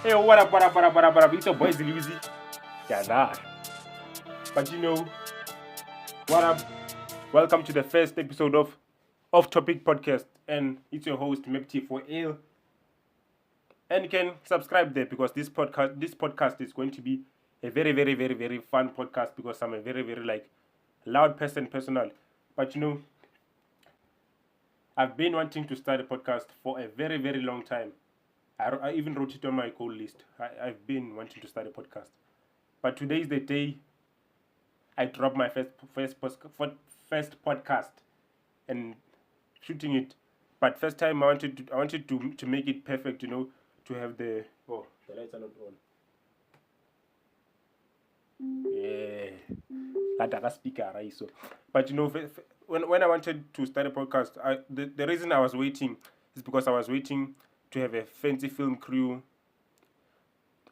Hey, what up? It's your boy Zilizi. Yeah, nah. But what up? Welcome to the first episode of Off Topic Podcast. And it's your host, Mepti4L. And you can subscribe there because this podcast is going to be a very, very, very, very fun podcast because I'm a very, very loud person personal. But I've been wanting to start a podcast for a very, very long time. I even wrote it on my goal list. I've been wanting to start a podcast. But today is the day I dropped my first podcast and shooting it. But first time I wanted to make it perfect, to have the lights are not on. Yeah, that a speaker, right? So, but when I wanted to start a podcast, the reason I was waiting is because I was waiting to have a fancy film crew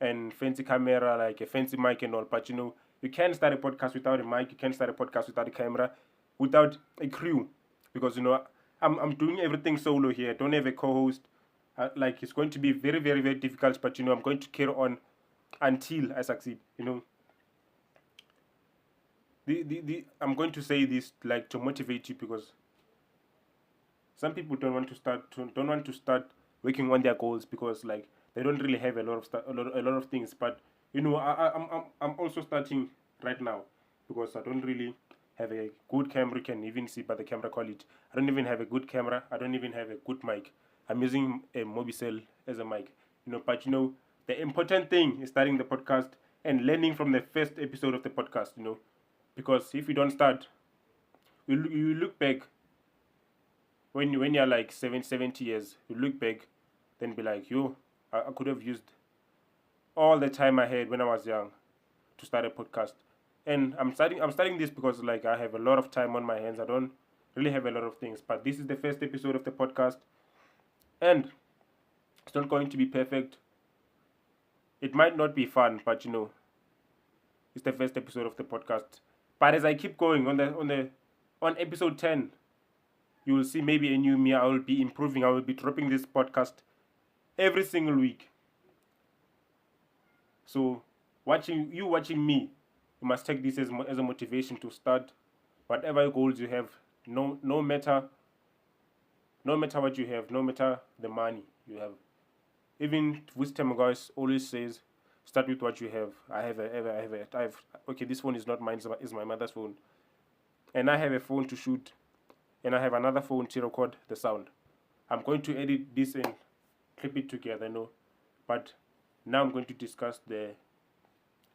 and fancy camera, like a fancy mic and all. But you can't start a podcast without a mic. You can't start a podcast without a camera, without a crew, because I'm doing everything solo here. I don't have a co-host. Like it's going to be very, very, very difficult. But I'm going to carry on until I succeed. I'm going to say this like to motivate you because some people don't want to start working on their goals because like they don't really have a lot of things. But I'm also starting right now because I don't really have a good camera. You can even see by the camera quality. I don't even have a good camera. I don't even have a good mic. I'm using a Mobicel as a mic. But the important thing is starting the podcast and learning from the first episode of the podcast. Because if you don't start, you look back when you're like 70 years, you look back, then be like, yo, I could have used all the time I had when I was young to start a podcast. And I'm starting this because like I have a lot of time on my hands. I don't really have a lot of things. But this is the first episode of the podcast. And it's not going to be perfect. It might not be fun, but it's the first episode of the podcast. But as I keep going on episode 10, you will see maybe a new me. I will be improving. I will be dropping this podcast every single week. So watching me, you must take this as a motivation to start whatever goals you have. No matter what you have, no matter the money you have. Even wisdom guys always says, start with what you have. I have. Okay, this phone is not mine. It's my mother's phone, and I have a phone to shoot, and I have another phone to record the sound. I'm going to edit this and clip it together, but now I'm going to discuss the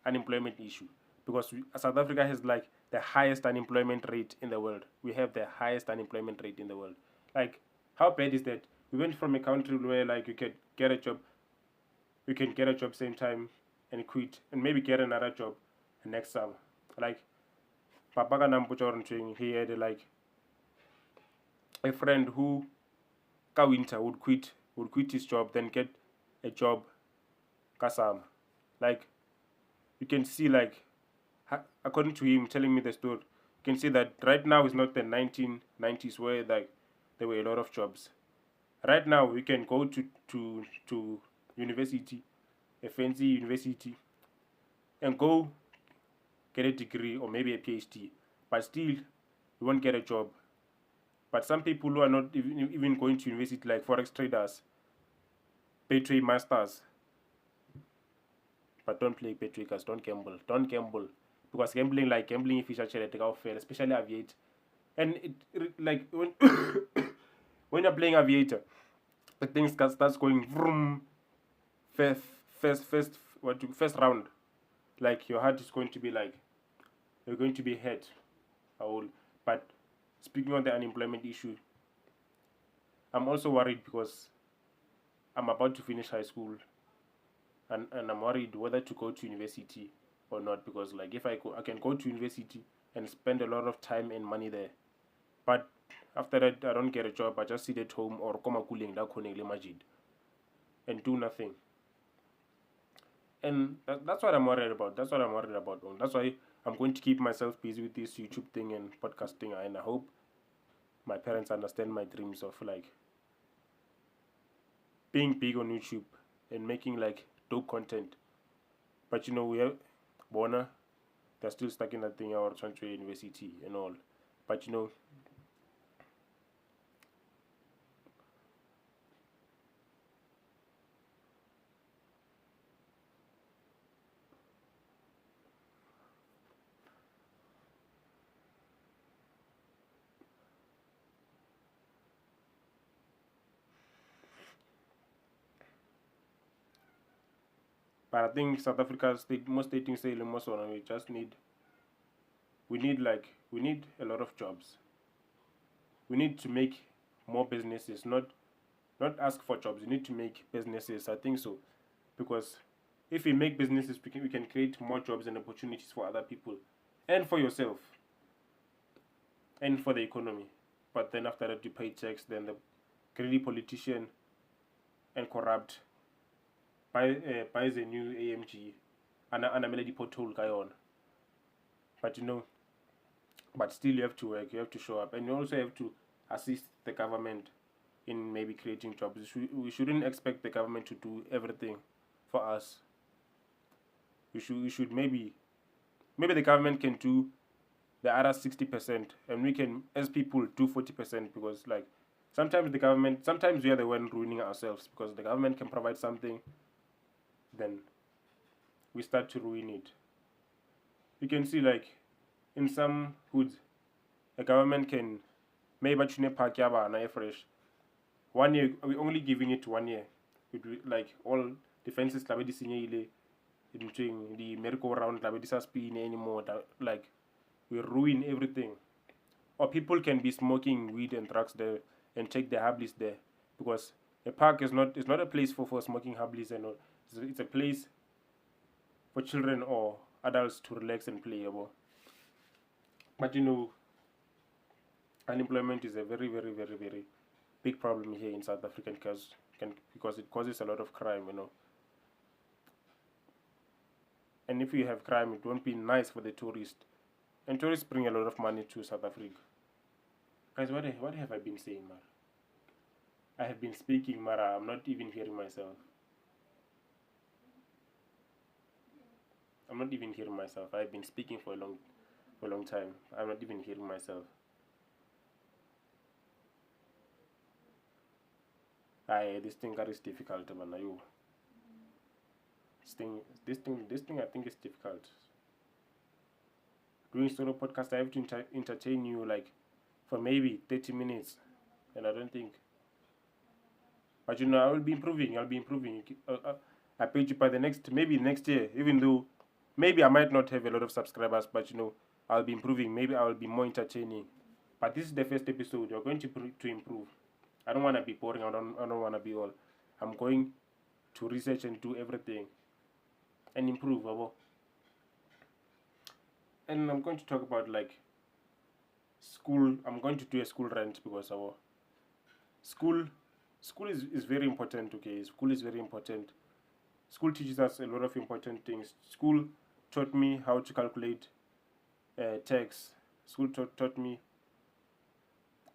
unemployment issue because South Africa has like the highest unemployment rate in the world. We have the highest unemployment rate in the world. Like, how bad is that? We went from a country where like you can get a job same time and quit and maybe get another job next summer. Like, Papa Kanampucho, he had like a friend who ka winter would quit his job, then get a job kasama. Like, you can see like according to him telling me the story, you can see that right now is not the 1990s where like there were a lot of jobs. Right now we can go to university, a fancy university, and go get a degree or maybe a PhD, but still you won't get a job. But some people who are not even going to university, like forex traders, pay trade masters, but don't play Patricas, don't gamble. Because gambling if you charge fair, especially aviator. And like when you're playing aviator, the things starts going vroom first first round. Like your heart is going to be like you're going to be hit. But speaking on the unemployment issue, I'm also worried because I'm about to finish high school and I'm worried whether to go to university or not because like if I can go to university and spend a lot of time and money there, but after that I don't get a job. I just sit at home or koma kuling da khone le majid and do nothing. And that's what I'm worried about. That's why I'm going to keep myself busy with this YouTube thing and podcasting, and I hope my parents understand my dreams of like being big on YouTube and making like dope content. But we have Bona, they're still stuck in that thing, our country university and all. But I think South Africa state most stating say most on we need a lot of jobs. We need to make more businesses, not ask for jobs. We need to make businesses. I think so, because if we make businesses, we can create more jobs and opportunities for other people, and for yourself, and for the economy. But then after that, you pay tax. Then the greedy politician and corrupt buys a new AMG and a melody pothole guy on. But but still you have to work. You have to show up, and you also have to assist the government in maybe creating jobs. We shouldn't expect the government to do everything for us. We should maybe the government can do the other 60%, and we can as people do 40%, because like sometimes we are the one ruining ourselves, because the government can provide something, then we start to ruin it. You can see like in some hoods, the government can maybe park yaba fresh 1 year. We're only giving it 1 year. Like all defenses like the merry-go-round like this spin anymore. Like we ruin everything. Or people can be smoking weed and drugs there and take their hablis there, because a park is not a place for smoking hablis and all. It's a place for children or adults to relax and play. But unemployment is a very, very, very, very big problem here in South Africa, because it causes a lot of crime. And if you have crime, it won't be nice for the tourists. And tourists bring a lot of money to South Africa. Guys, what have I been saying, Mara? I have been speaking, Mara. I'm not even hearing myself. I'm not even hearing myself. I've been speaking for a long time. I'm not even hearing myself. This thing is difficult, man. This thing I think is difficult. Doing solo podcast, I have to entertain you like for maybe 30 minutes, and I don't think. But I will be improving. I'll be improving. I bet you by maybe next year, even though maybe I might not have a lot of subscribers, but I'll be improving. Maybe I will be more entertaining. But this is the first episode. You're going to improve. I don't want to be boring. I don't want to be all. I'm going to research and do everything and improve. And I'm going to talk about like school. I'm going to do a school rant, because school is very important. Okay, school is very important. School teaches us a lot of important things. School taught me how to calculate tax. School taught me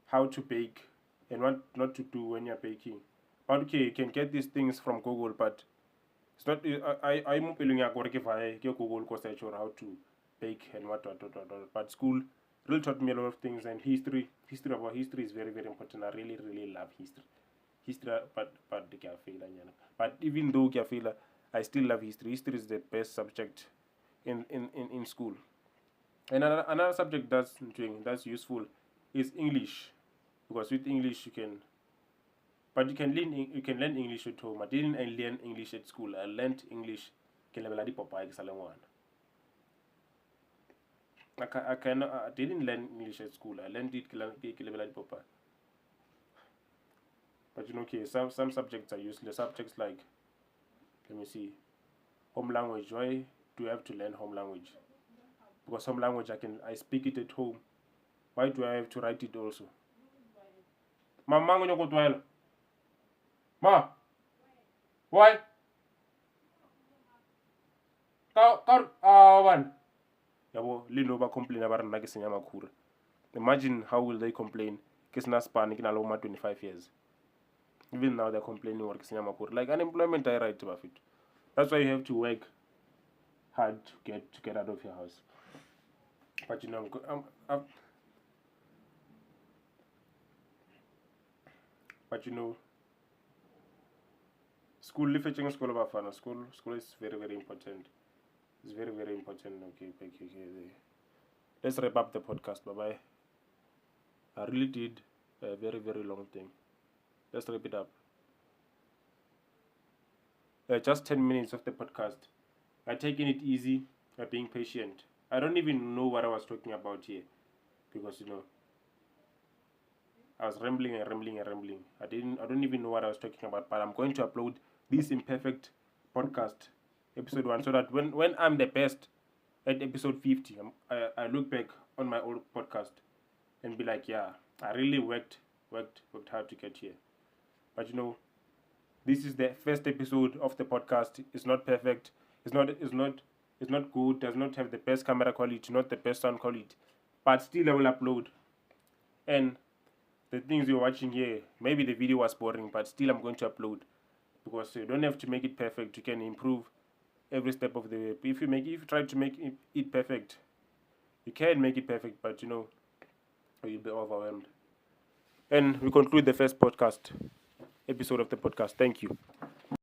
how to bake and what not to do when you're baking. Okay, you can get these things from Google, but it's not. I'm Google because I showed how to bake and what. But school really taught me a lot of things, and history is very, very important. I really, really love history. But even though I still love history. History is the best subject in school. And another subject that's useful is English, because with English you can learn English at home. I didn't learn English at school. I learned English I didn't learn English at school. I learned it Papa. But okay, some subjects are useless. Subjects like, let me see, home language. Why do I have to learn home language? Because home language I speak it at home. Why do I have to write it also? Ma, why? One. Yabo, complain about makura. Imagine how will they complain? Kisna span 25 years. Even now they're complaining work makura. Like unemployment I write about it. That's why you have to work hard to get out of your house. But but school, lifting school about fun. School is very very important. It's very very important. Okay, okay, okay. Let's wrap up the podcast. Bye bye. I really did a very very long thing. Let's wrap it up. Just 10 minutes of the podcast. I taking it easy. Being patient. I don't even know what I was talking about here because I was rambling and rambling and rambling. I don't even know what I was talking about, but I'm going to upload this imperfect podcast, episode 1, so that when I'm the best at episode 50, I look back on my old podcast and be like, yeah, I really worked hard to get here. But this is the first episode of the podcast. It's not perfect. It's not good. Does not have the best camera quality, not the best sound quality, but still I will upload. And the things you're watching here, maybe the video was boring, but still I'm going to upload because you don't have to make it perfect. You can improve every step of the way. If you try to make it perfect, you can make it perfect, but you'll be overwhelmed. And we conclude the first podcast episode of the podcast. Thank you.